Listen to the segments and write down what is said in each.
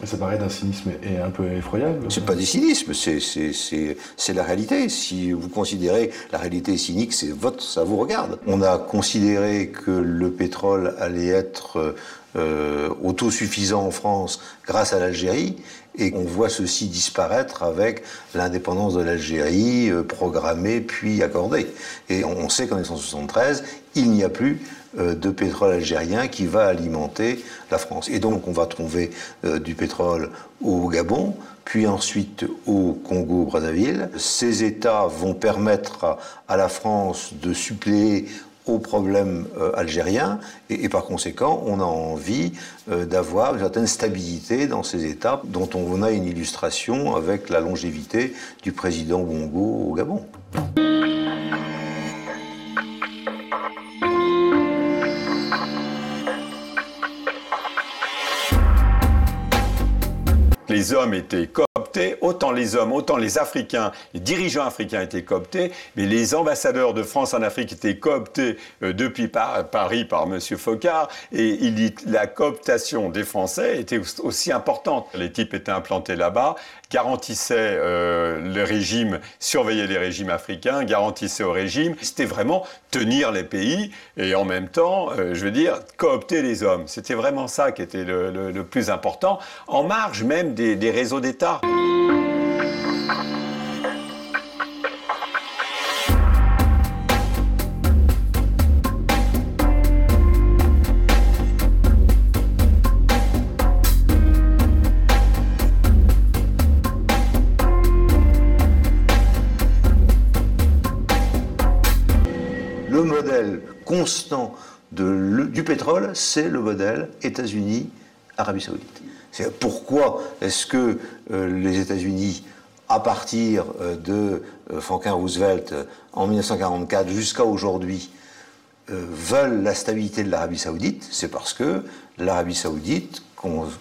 Ça paraît d'un cynisme et un peu effroyable. C'est pas du cynisme, c'est la réalité. Si vous considérez la réalité cynique, ça vous regarde. On a considéré que le pétrole allait être autosuffisant en France grâce à l'Algérie, et on voit ceci disparaître avec l'indépendance de l'Algérie programmée puis accordée. Et on sait qu'en 1973, il n'y a plus de pétrole algérien qui va alimenter la France. Et donc on va trouver du pétrole au Gabon, puis ensuite au Congo-Brazzaville. Ces États vont permettre à la France de suppléer aux problèmes algériens, et par conséquent, on a envie d'avoir une certaine stabilité dans ces États, dont on a une illustration avec la longévité du président Bongo au Gabon. Les hommes étaient cooptés, autant les hommes, autant les Africains, les dirigeants africains étaient cooptés, mais les ambassadeurs de France en Afrique étaient cooptés depuis Paris par M. Focard, et il dit que la cooptation des Français était aussi importante. Les types étaient implantés là-bas, garantissaient le régime, surveillaient les régimes africains, garantissaient au régime. C'était vraiment tenir les pays et en même temps, coopter les hommes. C'était vraiment ça qui était le plus important, en marge même des réseaux d'État. Le modèle constant du pétrole, c'est le modèle États-Unis-Arabie Saoudite. C'est pourquoi est-ce que les États-Unis, à partir de Franklin Roosevelt en 1944 jusqu'à aujourd'hui, veulent la stabilité de l'Arabie Saoudite? C'est parce que l'Arabie Saoudite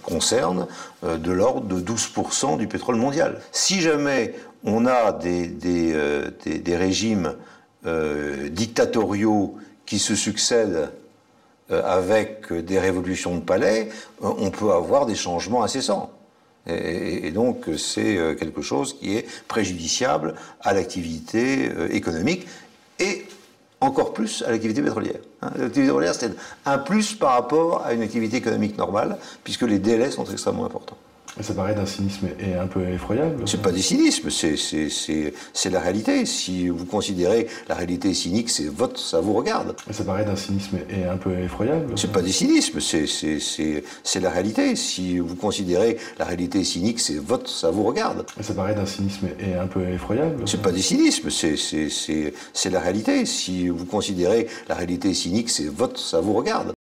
concerne de l'ordre de 12% du pétrole mondial. Si jamais on a des régimes dictatoriaux qui se succèdent avec des révolutions de palais, on peut avoir des changements incessants. Et donc c'est quelque chose qui est préjudiciable à l'activité économique et encore plus à l'activité pétrolière. L'activité pétrolière, c'est un plus par rapport à une activité économique normale, puisque les délais sont extrêmement importants. Ça paraît d'un cynisme et un peu effroyable. C'est pas du cynisme, c'est la réalité. Si vous considérez la réalité cynique, ça vous regarde. Ça paraît d'un cynisme et un peu effroyable. C'est pas du cynisme, c'est la réalité. Si vous considérez la réalité cynique, ça vous regarde. Ça paraît d'un cynisme et un peu effroyable. C'est pas du cynisme, c'est la réalité. Si vous considérez la réalité cynique, ça vous regarde.